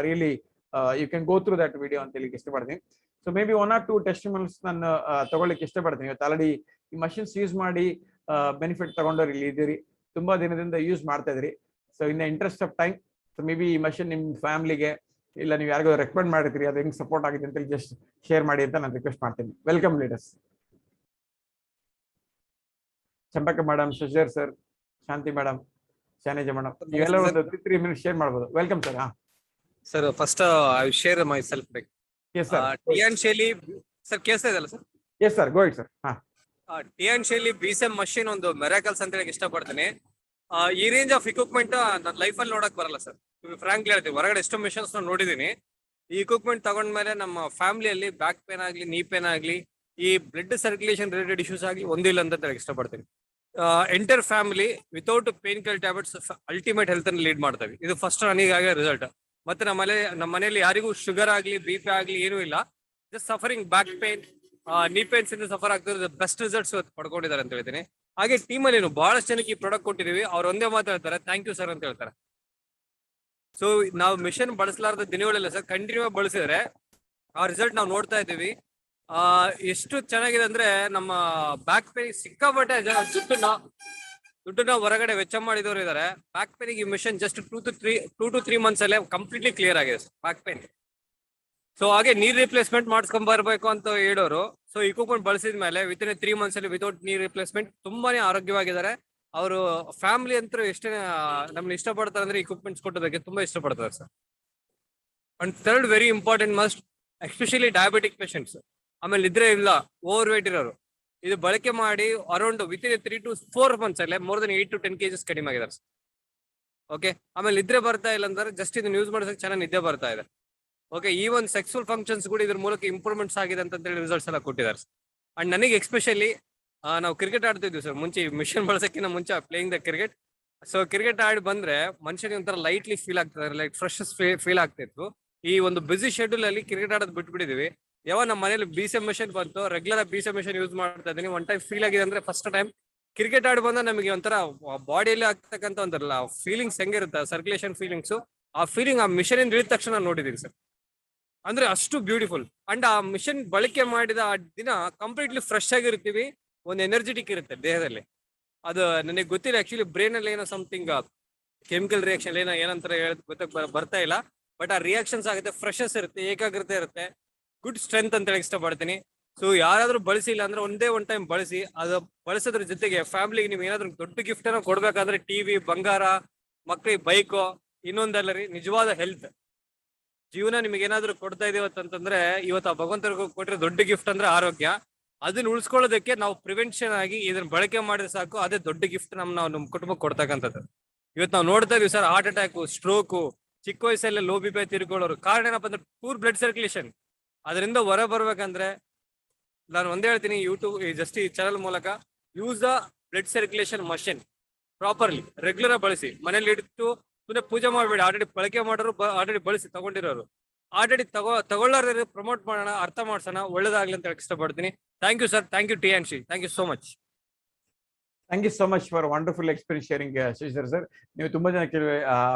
Really you can go through that video ಅಂತ ಹೇಳಿಕ್ಕೆ ಇಷ್ಟಪಡ್ತೀನಿ. So maybe 1 or 2 testimonials ನಾನು ತಗೊಳ್ಳಿಕ್ಕೆ ಇಷ್ಟಪಡ್ತೀನಿ. ಇವತ್ತು ಆಲ್ರೆಡಿ ಈ ಮಷಿನ್ಸ್ ಯೂಸ್ ಮಾಡಿ ಬೆನಿಫಿಟ್ ತಗೊಂಡವ್ರು ಇಲ್ಲಿ ಇದ್ದೀರಿ, ತುಂಬಾ ದಿನದಿಂದ ಯೂಸ್ ಮಾಡ್ತಾ ಇದ್ರಿ. So in the interest of time, so maybe ಈ ಮಷಿನ್ ನಿಮ್ ಫ್ಯಾಮಿಲಿಗೆ ಇಲ್ಲ ನೀವು ಯಾರಿಗೋ ರೆಕಮೆಂಡ್ ಮಾಡಿರ್ತೀರಿ, ಅದು ಹೆಂಗ್ ಸಪೋರ್ಟ್ ಆಗಿದೆ ಅಂತ ಜಸ್ಟ್ ಶೇರ್ ಮಾಡಿ ಅಂತ ನಾನು ರಿಕ್ವೆಸ್ಟ್ ಮಾಡ್ತೀನಿ. Welcome leaders. ಚಂಪಕ ಮೇಡಮ್, ಶಶೇರ್ ಸರ್, ಶಾಂತಿ ಮೇಡಮ್, ಶೈನೇಜ ಮೇಡಮ್, ನೀವೆಲ್ಲ ಒಂದು 3 minutes ಶೇರ್ ಮಾಡಬಹುದು. Welcome sir. Sir first I share my self like yes sir. ಟಿಯಾನ್ ಶೈಲಿ ಸರ್ ಕೇಳ್ತಾ ಇದಲ್ಲ sir? yes sir, go ahead sir. ಟಿಯಾನ್ ಶೈಲಿ BSM ಮಷಿನ್ ಒಂದು ಮೆರಾಕಲ್ಸ್ ಅಂತ ಹೇಳಕ್ ಇಷ್ಟಪಡ್ತೀನಿ. ಈ ರೇಂಜ್ ಆಫ್ ಇಕ್ವಿಪ್ಮೆಂಟ್ ನನ್ನ ಲೈಫ್ ಅಲ್ಲಿ ನೋಡಕ್ ಬರಲ್ಲ ಸರ್. ಫ್ರಾಂಕ್ಲಿ ಹೇಳ್ತೀವಿ, ಹೊರಗಡೆ ಎಷ್ಟೋ ಮಿಷನ್ಸ್ ನೋಡಿದೀನಿ. ಈ ಇಕ್ವಿಪ್ಮೆಂಟ್ ತಗೊಂಡ್ಮೇಲೆ ನಮ್ಮ ಫ್ಯಾಮಿಲಿಯಲ್ಲಿ ಬ್ಯಾಕ್ ಪೇನ್ ಆಗ್ಲಿ, ನೀ ಪೇನ್ ಆಗ್ಲಿ, ಈ ಬ್ಲಡ್ ಸರ್ಕ್ಯುಲೇಷನ್ ರಿಲೇಟೆಡ್ ಇಶ್ಯೂಸ್ ಆಗ್ಲಿ ಒಂದಿಲ್ಲ ಅಂತ ಹೇಳಕ್ ಇಷ್ಟಪಡ್ತೀನಿ. Enter family without pain kill tablets ultimate health ಅನ್ನು ಲೀಡ್ ಮಾಡ್ತೇವೆ. ಇದು ಫಸ್ಟ್ ನನಗಾಗ ರಿಸಲ್ಟ್. ಮತ್ತೆ ನಮ್ಮ ಮನೆಯಲ್ಲಿ ಯಾರಿಗೂ ಶುಗರ್ ಆಗ್ಲಿ, BP ಆಗ್ಲಿ ಏನೂ ಇಲ್ಲ. ಜಸ್ಟ್ ಸಫರಿಂಗ್ ಬ್ಯಾಕ್ ಪೇನ್, ನೀ ಪೇನ್ಸ್ ಇಂದ ಸಫರ್ ಆಗ್ತಿರೋದು ಬೆಸ್ಟ್ ರಿಸಲ್ಟ್ಸ್ ಪಡ್ಕೊಂಡಿದ್ದಾರೆ ಅಂತ ಹೇಳ್ತೀನಿ. ಹಾಗೆ ಟೀಮಲ್ಲಿ ಬಹಳಷ್ಟು ಜನಕ್ಕೆ ಈ ಪ್ರಾಡಕ್ಟ್ ಕೊಟ್ಟಿದೀವಿ. ಅವ್ರು ಒಂದೇ ಮಾತು ಹೇಳ್ತಾರೆ, ಥ್ಯಾಂಕ್ ಯು ಸರ್ ಅಂತ ಹೇಳ್ತಾರೆ. ಸೊ ನಾವು ಮಿಷನ್ ಬಳಸಲಾರದ ದಿನಗಳೆಲ್ಲ ಸರ್ ಕಂಟಿನ್ಯೂ ಬಳಸಿದ್ರೆ ಆ ರಿಸಲ್ಟ್ ನಾವು ನೋಡ್ತಾ ಇದ್ದೀವಿ. ಎಷ್ಟು ಚೆನ್ನಾಗಿದೆ ಅಂದ್ರೆ ನಮ್ಮ ಬ್ಯಾಕ್ ಪೇನ್ ಸಿಕ್ಕಾಪಟ್ಟೆ ಜನ ದುಡ್ಡನ್ನ ಹೊರಗಡೆ ವೆಚ್ಚ ಮಾಡಿದವರು ಇದಾರೆ. ಬ್ಯಾಕ್ ಪೇನ್ ಈ ಮಿಷನ್ ಜಸ್ಟ್ 2 to 3 months ಅಲ್ಲೇ ಕಂಪ್ಲೀಟ್ಲಿ ಕ್ಲಿಯರ್ ಆಗಿದೆ ಬ್ಯಾಕ್ ಪೇನ್. ಸೊ ಹಾಗೆ ನೀರ್ ರಿಪ್ಲೇಸ್ಮೆಂಟ್ ಮಾಡ್ಸ್ಕೊಂಡ್ ಬರ್ಬೇಕು ಅಂತ ಹೇಳೋರು. ಸೊ ಇಕ್ವಿಪ್ಮೆಂಟ್ ಬಳಸಿದ ಮೇಲೆ ವಿತಿನ್ 3 months ಅಲ್ಲಿ ವಿತೌಟ್ ನೀರ್ ರಿಪ್ಲೇಸ್ಮೆಂಟ್ ತುಂಬಾನೇ ಆರೋಗ್ಯವಾಗಿದ್ದಾರೆ. ಅವರು ಫ್ಯಾಮಿಲಿ ಅಂತೂ ಎಷ್ಟೇ ನಮ್ನ ಇಷ್ಟಪಡ್ತಾರೆ ಅಂದ್ರೆ ಇಕ್ವಿಪ್ಮೆಂಟ್ಸ್ ಕೊಟ್ಟೋದಕ್ಕೆ ತುಂಬಾ ಇಷ್ಟಪಡ್ತಾರೆ sir. And third very important must, especially diabetic patients, ಆಮೇಲೆ ಇದ್ರೆ ಇಲ್ಲ ಓವರ್ ವೇಟ್ ಇರೋರು, ಇದು ಬಳಕೆ ಮಾಡಿ ಅರೌಂಡ್ ವಿತಿನ್ 3 to 4 months ಅಲ್ಲೇ ಮೋರ್ ದನ್ 8 to 10 kgs ಕಡಿಮೆ ಆಗಿದ್ದಾರೆ ಸರ್. ಓಕೆ, ಆಮೇಲೆ ನಿದ್ರೆ ಬರ್ತಾ ಇಲ್ಲ ಅಂದ್ರೆ ಜಸ್ಟ್ ಇದನ್ನ ಯೂಸ್ ಮಾಡೋದಕ್ಕೆ ಚೆನ್ನಾಗಿ ನಿದ್ದೆ ಬರ್ತಾ ಇದೆ. ಓಕೆ, ಈವನ್ ಸೆಕ್ಸುವಲ್ ಫಂಕ್ಷನ್ಸ್ ಕೂಡ ಇದ್ರ ಮೂಲಕ ಇಂಪ್ರೂವ್ಮೆಂಟ್ಸ್ ಆಗಿದೆ ಅಂತ ಹೇಳಿ ರಿಸಲ್ಟ್ಸ್ ಎಲ್ಲ ಕೊಟ್ಟಿದ್ದಾರೆ. ಅಂಡ್ ನನಗೆ ಎಸ್ಪೆಷಲಿ ನಾವು ಕ್ರಿಕೆಟ್ ಆಡ್ತಿದ್ವಿ ಸರ್ ಮುಂಚೆ, ಮಿಷನ್ ಬಳಸಕ್ಕಿಂತ ಮುಂಚೆ playing the cricket. So cricket ಆಡಿ ಬಂದ್ರೆ ಮನುಷ್ಯನಿಗೆ ಒಂಥರ ಲೈಟ್ಲಿ ಫೀಲ್ ಆಗ್ತದೆ, ಲೈಕ್ ಫ್ರೆಶ್ ಫೀಲ್ ಆಗ್ತಿತ್ತು. ಈ ಒಂದು ಬಿಸಿ ಶೆಡ್ಯೂಲ್ ಅಲ್ಲಿ ಕ್ರಿಕೆಟ್ ಆಡೋದು ಬಿಟ್ಬಿಟ್ಟಿದೀವಿ. ಯಾವಾಗ ನಮ್ಮ ಮನೇಲಿ BSM ಮಿಷನ್ ಬಂತು, ರೆಗ್ಯುಲರ್ BSM ಮಿಷನ್ ಯೂಸ್ ಮಾಡ್ತಾ ಇದೀನಿ. ಒನ್ ಟೈಮ್ ಫೀಲ್ ಆಗಿದೆ ಅಂದ್ರೆ ಫಸ್ಟ್ ಟೈಮ್ ಕ್ರಿಕೆಟ್ ಆಡಿ ಬಂದ ನಮಗೆ ಒಂಥರ ಬಾಡಿಯಲ್ಲಿ ಆಗ್ತಕ್ಕಂಥ ಒಂಥರ ಫೀಲಿಂಗ್ಸ್ ಹೆಂಗಿರುತ್ತೆ, ಸರ್ಕ್ಯುಲೇಷನ್ ಫೀಲಿಂಗ್ಸ್, ಆ ಫೀಲಿಂಗ್ ಆ ಮಿಷನ್ ಇಂದ ಇಳಿದ ತಕ್ಷಣ ನೋಡಿದೀನಿ ಸರ್. ಅಂದ್ರೆ ಅಷ್ಟು ಬ್ಯೂಟಿಫುಲ್. ಅಂಡ್ ಆ ಮಿಷನ್ ಬಳಕೆ ಮಾಡಿದ ಆ ದಿನ ಕಂಪ್ಲೀಟ್ಲಿ ಫ್ರೆಶ್ ಆಗಿರ್ತೀವಿ, ಒಂದು ಎನರ್ಜೆಟಿಕ್ ಇರುತ್ತೆ ದೇಹದಲ್ಲಿ. ಅದು ನನಗೆ ಗೊತ್ತಿಲ್ಲ ಆಕ್ಚುಲಿ ಬ್ರೈನ್ ಅಲ್ಲಿ ಏನೋ ಸಮಥಿಂಗ್ ಕೆಮಿಕಲ್ ರಿಯಾಕ್ಷನ್ ಏನಂತಾರೆ ಗೊತ್ತಾಗ ಬರ್ತಾ ಇಲ್ಲ. ಬಟ್ ಆ ರಿಯಾಕ್ಷನ್ಸ್ ಆಗುತ್ತೆ, ಫ್ರೆಶಸ್ ಇರುತ್ತೆ, ಏಕಾಗ್ರತೆ ಇರುತ್ತೆ, ಗುಡ್ ಸ್ಟ್ರೆಂತ್ ಅಂತ ಹೇಳಿ ಇಷ್ಟಪಡ್ತೀನಿ. ಸೊ ಯಾರಾದ್ರೂ ಬಳಸಿಲ್ಲ ಅಂದ್ರೆ ಒಂದೇ ಒನ್ ಟೈಮ್ ಬಳಸಿ. ಅದು ಬಳಸೋದ್ರ ಜೊತೆಗೆ ಫ್ಯಾಮಿಲಿಗೆ ನೀವು ಏನಾದ್ರು ದೊಡ್ಡ ಗಿಫ್ಟ್ ಏನೋ ಕೊಡ್ಬೇಕಾದ್ರೆ TV, ಬಂಗಾರ, ಮಕ್ಕಳಿಗೆ ಬೈಕು, ಇನ್ನೊಂದಲ್ಲ ರೀ, ನಿಜವಾದ ಹೆಲ್ತ್ ಜೀವನ ನಿಮಗೆ ಏನಾದ್ರು ಕೊಡ್ತಾ ಇದೀವತ್ತಂತಂದ್ರೆ ಇವತ್ತು ಆ ಭಗವಂತರಿಗೆ ಕೊಟ್ಟಿರೋ ದೊಡ್ಡ ಗಿಫ್ಟ್ ಅಂದ್ರೆ ಆರೋಗ್ಯ. ಅದನ್ನ ಉಳಿಸ್ಕೊಳ್ಳೋದಕ್ಕೆ ನಾವು ಪ್ರಿವೆನ್ಷನ್ ಆಗಿ ಇದನ್ನ ಬಳಕೆ ಮಾಡಿದ್ರೆ ಸಾಕು, ಅದೇ ದೊಡ್ಡ ಗಿಫ್ಟ್ ನಮ್ಮ ಕುಟುಂಬಕ್ಕೆ ಕೊಡ್ತಕ್ಕಂಥದ್ದು. ಇವತ್ತು ನಾವು ನೋಡ್ತಾ ಇದೀವಿ ಸರ್, ಹಾರ್ಟ್ ಅಟ್ಯಾಕ್, ಸ್ಟ್ರೋಕು, ಚಿಕ್ಕ ವಯಸ್ಸಲ್ಲೇ ಲೋ BP ತಿರ್ಕೊಳ್ಳೋರು. ಕಾರಣ ಏನಪ್ಪ ಅಂದ್ರೆ ಪೂರ್ ಬ್ಲಡ್ ಸರ್ಕ್ಯುಲೇಷನ್. ಅದರಿಂದ ಹೊರ ಬರ್ಬೇಕಂದ್ರೆ ನಾನು ಒಂದೇ ಹೇಳ್ತೀನಿ, ಯೂಟ್ಯೂಬ್ ಜಸ್ಟ್ ಈ ಚಾನಲ್ ಮೂಲಕ use the blood circulation machine properly, regular ಬಳಸಿ. ಮನೇಲಿ ಇಟ್ಟು ಸುಮ್ಮನೆ ಪೂಜೆ ಮಾಡಬೇಡಿ. ಆಲ್ರೆಡಿ ಬಳಕೆ ಮಾಡೋರು, ಆಲ್ರೆಡಿ ಬಳಸಿ ತಗೊಂಡಿರೋರು, ಆಲ್ರೆಡಿ ತಗೊಳ್ಳಾರ ಪ್ರಮೋಟ್ ಮಾಡೋಣ, ಅರ್ಥ ಮಾಡ್ಸೋಣ, ಒಳ್ಳೇದಾಗ್ಲಿ ಅಂತ ಹೇಳಕ್ ಇಷ್ಟಪಡ್ತೀನಿ. Thank you sir, thank you TNC, thank you so much. Thank you so much for wonderful experience sharing Shashidhar sir. ನೀವು ತುಂಬಾ ಜನ